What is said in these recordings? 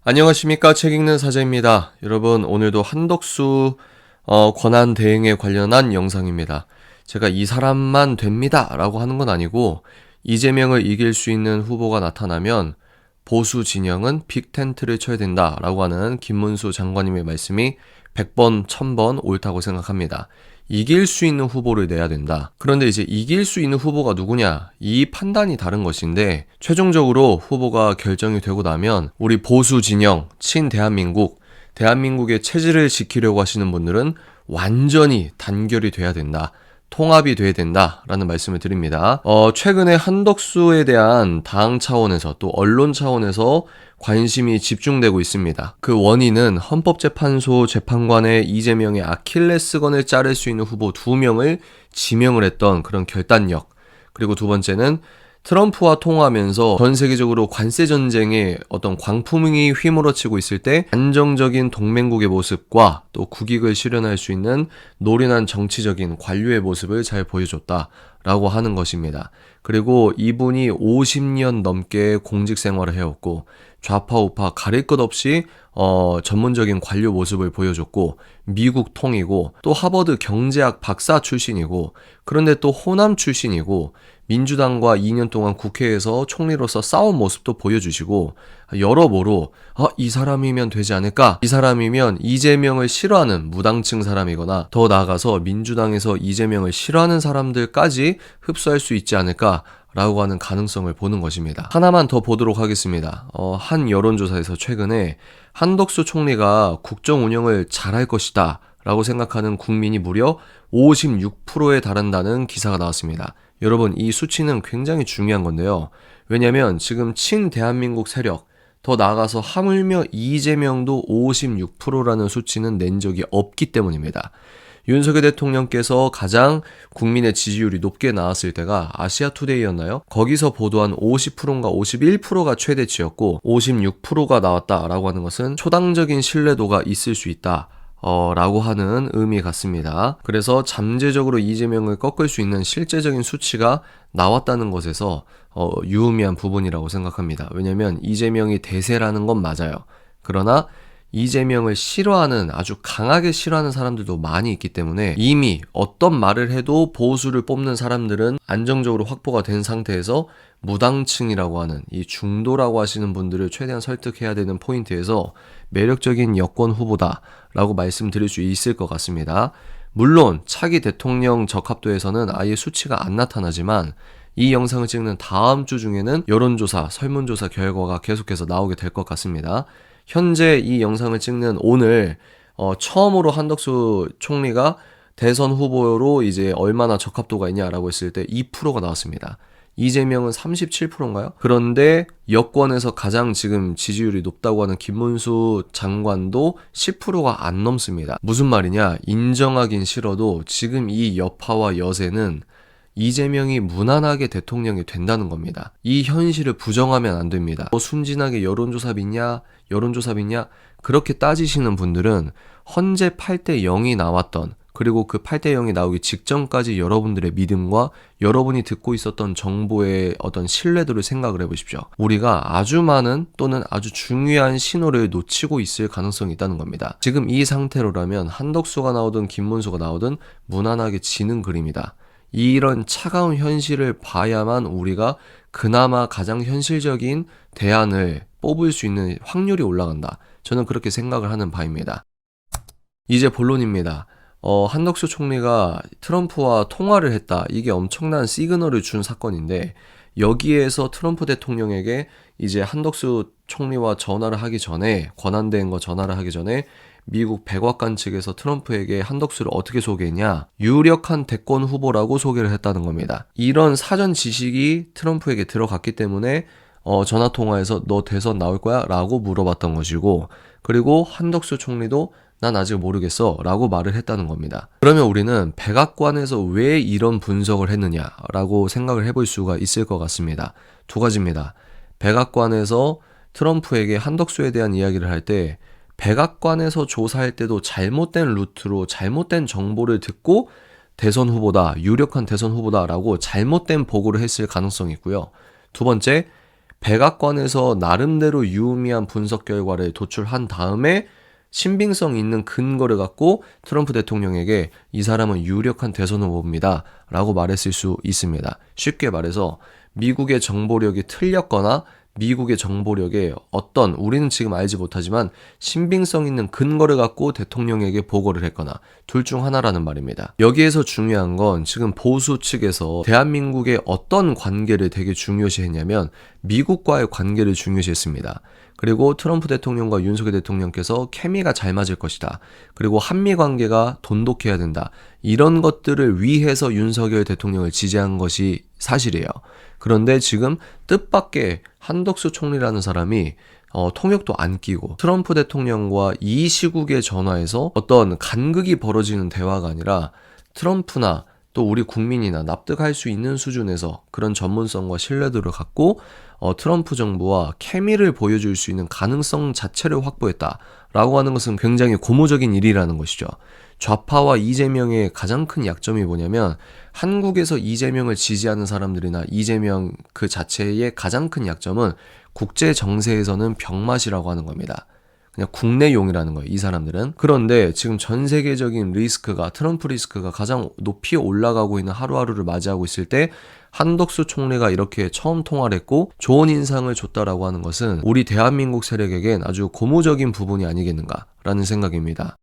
안녕하십니까. 책 읽는 사자입니다. 여러분, 오늘도 한덕수 권한 대행에 관련한 영상입니다. 제가 이 사람만 됩니다 라고 하는 건 아니고, 이재명을 이길 수 있는 후보가 나타나면 보수 진영은 빅텐트를 쳐야 된다 라고 하는 김문수 장관님의 말씀이 100번, 1000번 옳다고 생각합니다. 이길 수 있는 후보를 내야 된다. 그런데 이제 이길 수 있는 후보가 누구냐? 이 판단이 다른 것인데, 최종적으로 후보가 결정이 되고 나면 우리 보수 진영, 친대한민국, 대한민국의 체질을 지키려고 하시는 분들은 완전히 단결이 돼야 된다. 통합이 돼야 된다라는 말씀을 드립니다. 최근에 한덕수에 대한 당 차원에서 또 언론 차원에서 관심이 집중되고 있습니다. 그 원인은 헌법재판소 재판관의 이재명의 아킬레스건을 자를 수 있는 후보 2명을 지명을 했던 그런 결단력, 그리고 두 번째는 트럼프와 통화하면서 전 세계적으로 관세 전쟁에 어떤 광풍이 휘몰아치고 있을 때 안정적인 동맹국의 모습과 또 국익을 실현할 수 있는 노련한 정치적인 관료의 모습을 잘 보여줬다라고 하는 것입니다. 그리고 이분이 50년 넘게 공직 생활을 해왔고 좌파 우파 가릴 것 없이 전문적인 관료 모습을 보여줬고, 미국 통이고, 또 하버드 경제학 박사 출신이고, 그런데 또 호남 출신이고, 민주당과 2년 동안 국회에서 총리로서 싸운 모습도 보여주시고, 여러모로 이 사람이면 되지 않을까? 이 사람이면 이재명을 싫어하는 무당층 사람이거나 더 나아가서 민주당에서 이재명을 싫어하는 사람들까지 흡수할 수 있지 않을까? 라고 하는 가능성을 보는 것입니다. 하나만 더 보도록 하겠습니다. 한 여론조사에서 최근에 한덕수 총리가 국정 운영을 잘할 것이다 라고 생각하는 국민이 무려 56%에 달한다는 기사가 나왔습니다. 여러분, 이 수치는 굉장히 중요한 건데요. 왜냐면 지금 친대한민국 세력, 더 나아가서 하물며 이재명도 56%라는 수치는 낸 적이 없기 때문입니다. 윤석열 대통령께서 가장 국민의 지지율이 높게 나왔을 때가 아시아투데이였나요? 거기서 보도한 50%인가 51%가 최대치였고 56%가 나왔다라고 하는 것은 초당적인 신뢰도가 있을 수 있다. 라고 하는 의미 같습니다. 그래서 잠재적으로 이재명을 꺾을 수 있는 실제적인 수치가 나왔다는 것에서 유의미한 부분이라고 생각합니다. 왜냐하면 이재명이 대세라는 건 맞아요. 그러나 이재명을 싫어하는, 아주 강하게 싫어하는 사람들도 많이 있기 때문에 이미 어떤 말을 해도 보수를 뽑는 사람들은 안정적으로 확보가 된 상태에서 무당층이라고 하는 이 중도라고 하시는 분들을 최대한 설득해야 되는 포인트에서 매력적인 여권 후보다라고 말씀드릴 수 있을 것 같습니다. 물론 차기 대통령 적합도에서는 아예 수치가 안 나타나지만 이 영상을 찍는 다음 주 중에는 여론조사, 설문조사 결과가 계속해서 나오게 될 것 같습니다. 현재 이 영상을 찍는 오늘 처음으로 한덕수 총리가 대선 후보로 이제 얼마나 적합도가 있냐라고 했을 때 2%가 나왔습니다. 이재명은 37%인가요? 그런데 여권에서 가장 지금 지지율이 높다고 하는 김문수 장관도 10%가 안 넘습니다. 무슨 말이냐? 인정하긴 싫어도 지금 이 여파와 여세는 이재명이 무난하게 대통령이 된다는 겁니다. 이 현실을 부정하면 안 됩니다. 순진하게 여론조사 믿냐? 여론조사 믿냐? 그렇게 따지시는 분들은 헌재 8대 0이 나왔던, 그리고 그 8대 0이 나오기 직전까지 여러분들의 믿음과 여러분이 듣고 있었던 정보의 어떤 신뢰도를 생각을 해보십시오. 우리가 아주 많은 또는 아주 중요한 신호를 놓치고 있을 가능성이 있다는 겁니다. 지금 이 상태로라면 한덕수가 나오든 김문수가 나오든 무난하게 지는 그림이다. 이런 차가운 현실을 봐야만 우리가 그나마 가장 현실적인 대안을 뽑을 수 있는 확률이 올라간다. 저는 그렇게 생각을 하는 바입니다. 이제 본론입니다. 한덕수 총리가 트럼프와 통화를 했다. 이게 엄청난 시그널을 준 사건인데, 여기에서 트럼프 대통령에게 이제 한덕수 총리와 전화를 하기 전에, 권한대행과 전화를 하기 전에 미국 백악관 측에서 트럼프에게 한덕수를 어떻게 소개했냐? 유력한 대권 후보라고 소개를 했다는 겁니다. 이런 사전 지식이 트럼프에게 들어갔기 때문에 전화통화에서 너 대선 나올 거야? 라고 물어봤던 것이고, 그리고 한덕수 총리도 난 아직 모르겠어 라고 말을 했다는 겁니다. 그러면 우리는 백악관에서 왜 이런 분석을 했느냐라고 생각을 해볼 수가 있을 것 같습니다. 두 가지입니다. 백악관에서 트럼프에게 한덕수에 대한 이야기를 할 때 백악관에서 조사할 때도 잘못된 루트로 잘못된 정보를 듣고 대선 후보다, 유력한 대선 후보다라고 잘못된 보고를 했을 가능성이 있고요. 두 번째, 백악관에서 나름대로 유의미한 분석 결과를 도출한 다음에 신빙성 있는 근거를 갖고 트럼프 대통령에게 이 사람은 유력한 대선 후보입니다 라고 말했을 수 있습니다. 쉽게 말해서 미국의 정보력이 틀렸거나 미국의 정보력에 어떤 우리는 지금 알지 못하지만 신빙성 있는 근거를 갖고 대통령에게 보고를 했거나 둘 중 하나라는 말입니다. 여기에서 중요한 건 지금 보수 측에서 대한민국의 어떤 관계를 되게 중요시했냐면 미국과의 관계를 중요시했습니다. 그리고 트럼프 대통령과 윤석열 대통령께서 케미가 잘 맞을 것이다. 그리고 한미 관계가 돈독해야 된다. 이런 것들을 위해서 윤석열 대통령을 지지한 것이 사실이에요. 그런데 지금 뜻밖의 한덕수 총리라는 사람이 통역도 안 끼고 트럼프 대통령과 이 시국에 전화해서 어떤 간극이 벌어지는 대화가 아니라 트럼프나 또 우리 국민이나 납득할 수 있는 수준에서 그런 전문성과 신뢰도를 갖고 트럼프 정부와 케미를 보여줄 수 있는 가능성 자체를 확보했다라고 하는 것은 굉장히 고무적인 일이라는 것이죠. 좌파와 이재명의 가장 큰 약점이 뭐냐면 한국에서 이재명을 지지하는 사람들이나 이재명 그 자체의 가장 큰 약점은 국제 정세에서는 병맛이라고 하는 겁니다. 그냥 국내용이라는 거예요, 이 사람들은. 그런데 지금 전 세계적인 리스크가, 트럼프 리스크가 가장 높이 올라가고 있는 하루하루를 맞이하고 있을 때 한덕수 총리가 이렇게 처음 통화를 했고 좋은 인상을 줬다라고 하는 것은 우리 대한민국 세력에겐 아주 고무적인 부분이 아니겠는가라는 생각입니다.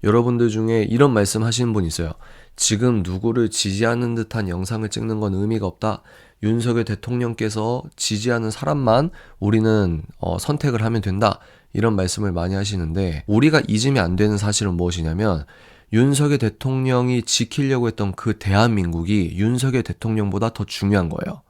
여러분들 중에 이런 말씀 하시는 분 있어요. 지금 누구를 지지하는 듯한 영상을 찍는 건 의미가 없다. 윤석열 대통령께서 지지하는 사람만 우리는 선택을 하면 된다. 이런 말씀을 많이 하시는데 우리가 잊으면 안 되는 사실은 무엇이냐면 윤석열 대통령이 지키려고 했던 그 대한민국이 윤석열 대통령보다 더 중요한 거예요.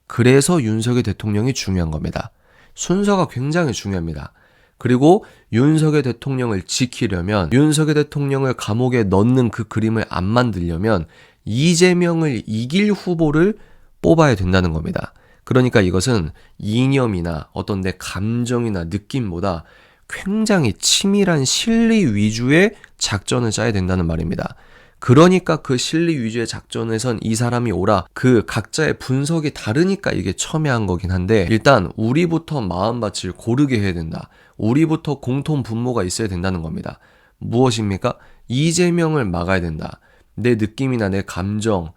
그래서 윤석열 대통령이 중요한 겁니다. 순서가 굉장히 중요합니다. 그리고 윤석열 대통령을 지키려면 윤석열 대통령을 감옥에 넣는 그 그림을 안 만들려면 이재명을 이길 후보를 뽑아야 된다는 겁니다. 그러니까 이것은 이념이나 어떤 내 감정이나 느낌보다 굉장히 치밀한 실리 위주의 작전을 짜야 된다는 말입니다. 그러니까 그 실리 위주의 작전에선 이 사람이 오라, 그 각자의 분석이 다르니까 이게 첨예한 거긴 한데 일단 우리부터 마음밭을 고르게 해야 된다. 우리부터 공통 분모가 있어야 된다는 겁니다. 무엇입니까? 이재명을 막아야 된다. 내 느낌이나 내 감정,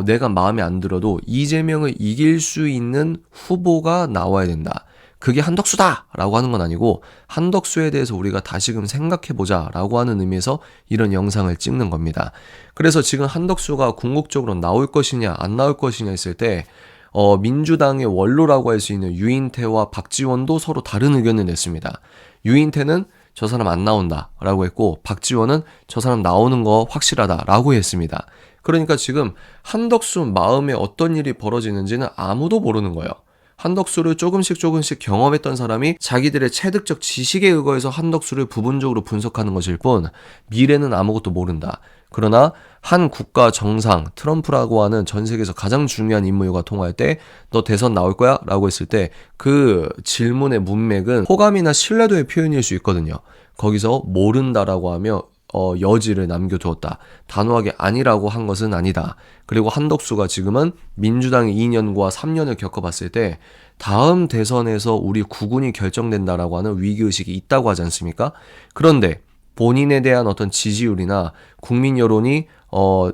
내가 마음에 안 들어도 이재명을 이길 수 있는 후보가 나와야 된다. 그게 한덕수다! 라고 하는 건 아니고 한덕수에 대해서 우리가 다시금 생각해보자 라고 하는 의미에서 이런 영상을 찍는 겁니다. 그래서 지금 한덕수가 궁극적으로 나올 것이냐 안 나올 것이냐 했을 때 민주당의 원로라고 할 수 있는 유인태와 박지원도 서로 다른 의견을 냈습니다. 유인태는 저 사람 안 나온다 라고 했고 박지원은 저 사람 나오는 거 확실하다 라고 했습니다. 그러니까 지금 한덕수 마음에 어떤 일이 벌어지는지는 아무도 모르는 거예요. 한덕수를 조금씩 경험했던 사람이 자기들의 체득적 지식에 의거해서 한덕수를 부분적으로 분석하는 것일 뿐 미래는 아무것도 모른다. 그러나 한 국가 정상 트럼프라고 하는 전 세계에서 가장 중요한 인물과 통화할 때 너 대선 나올 거야? 라고 했을 때 그 질문의 문맥은 호감이나 신뢰도의 표현일 수 있거든요. 거기서 모른다라고 하며 여지를 남겨두었다. 단호하게 아니라고 한 것은 아니다. 그리고 한덕수가 지금은 민주당이 2년과 3년을 겪어봤을 때 다음 대선에서 우리 국운이 결정된다라고 하는 위기의식이 있다고 하지 않습니까? 그런데 본인에 대한 어떤 지지율이나 국민 여론이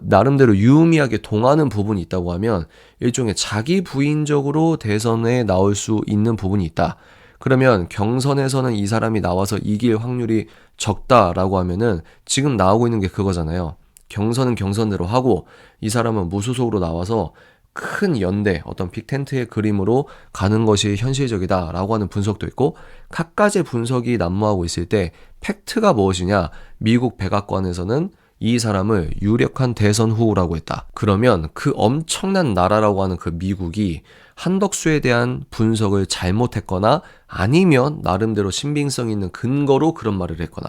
나름대로 유의미하게 동하는 부분이 있다고 하면 일종의 자기 부인적으로 대선에 나올 수 있는 부분이 있다. 그러면 경선에서는 이 사람이 나와서 이길 확률이 적다라고 하면은 지금 나오고 있는 게 그거잖아요. 경선은 경선대로 하고 이 사람은 무소속으로 나와서 큰 연대, 어떤 빅텐트의 그림으로 가는 것이 현실적이다라고 하는 분석도 있고 각가지의 분석이 난무하고 있을 때 팩트가 무엇이냐? 미국 백악관에서는 이 사람을 유력한 대선 후보라고 했다. 그러면 그 엄청난 나라라고 하는 그 미국이 한덕수에 대한 분석을 잘못했거나 아니면 나름대로 신빙성 있는 근거로 그런 말을 했거나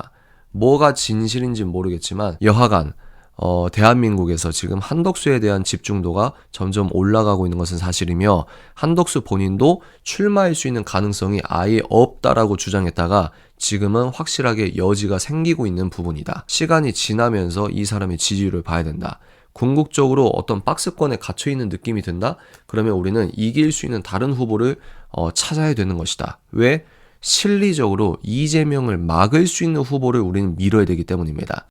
뭐가 진실인지는 모르겠지만 여하간 대한민국에서 지금 한덕수에 대한 집중도가 점점 올라가고 있는 것은 사실이며 한덕수 본인도 출마할 수 있는 가능성이 아예 없다라고 주장했다가 지금은 확실하게 여지가 생기고 있는 부분이다. 시간이 지나면서 이 사람의 지지율을 봐야 된다. 궁극적으로 어떤 박스권에 갇혀있는 느낌이 든다? 그러면 우리는 이길 수 있는 다른 후보를 찾아야 되는 것이다. 왜? 실리적으로 이재명을 막을 수 있는 후보를 우리는 밀어야 되기 때문입니다.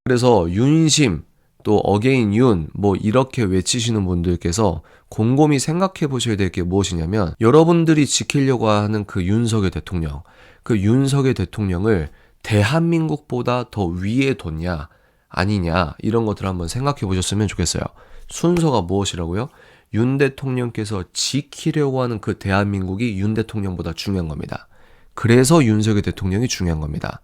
그래서 윤심, 또 어게인 윤, 이렇게 외치시는 분들께서 곰곰이 생각해 보셔야 될 게 무엇이냐면, 여러분들이 지키려고 하는 그 윤석열 대통령, 그 윤석열 대통령을 대한민국보다 더 위에 뒀냐 아니냐, 이런 것들을 한번 생각해 보셨으면 좋겠어요. 순서가 무엇이라고요? 윤 대통령께서 지키려고 하는 그 대한민국이 윤 대통령보다 중요한 겁니다. 그래서 윤석열 대통령이 중요한 겁니다.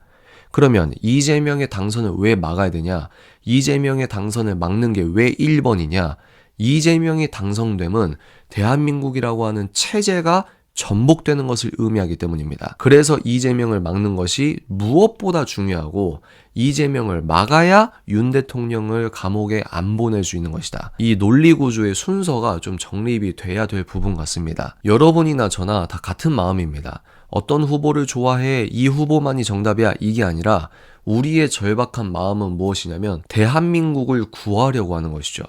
그러면 이재명의 당선을 왜 막아야 되냐? 이재명의 당선을 막는 게 왜 1번이냐? 이재명이 당선되면 대한민국이라고 하는 체제가 전복되는 것을 의미하기 때문입니다. 그래서 이재명을 막는 것이 무엇보다 중요하고, 이재명을 막아야 윤 대통령을 감옥에 안 보낼 수 있는 것이다. 이 논리구조의 순서가 좀 정립이 돼야 될 부분 같습니다. 여러분이나 저나 다 같은 마음입니다. 어떤 후보를 좋아해, 이 후보만이 정답이야, 이게 아니라 우리의 절박한 마음은 무엇이냐면 대한민국을 구하려고 하는 것이죠.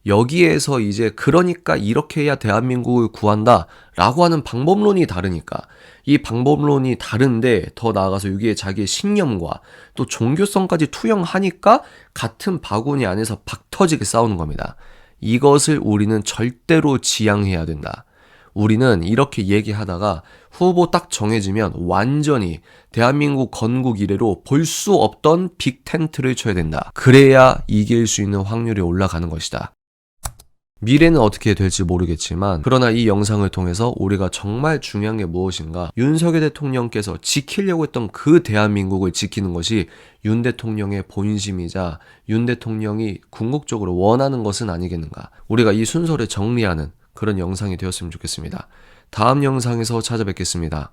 여기에서 이제 그러니까 이렇게 해야 대한민국을 구한다 라고 하는 방법론이 다르니까, 이 방법론이 다른데 더 나아가서 여기에 자기의 신념과 또 종교성까지 투영하니까 같은 바구니 안에서 박 터지게 싸우는 겁니다. 이것을 우리는 절대로 지양해야 된다. 우리는 이렇게 얘기하다가 후보 딱 정해지면 완전히 대한민국 건국 이래로 볼 수 없던 빅 텐트를 쳐야 된다. 그래야 이길 수 있는 확률이 올라가는 것이다. 미래는 어떻게 될지 모르겠지만, 그러나 이 영상을 통해서 우리가 정말 중요한 게 무엇인가, 윤석열 대통령께서 지키려고 했던 그 대한민국을 지키는 것이 윤 대통령의 본심이자 윤 대통령이 궁극적으로 원하는 것은 아니겠는가. 우리가 이 순서를 정리하는 그런 영상이 되었으면 좋겠습니다. 다음 영상에서 찾아뵙겠습니다.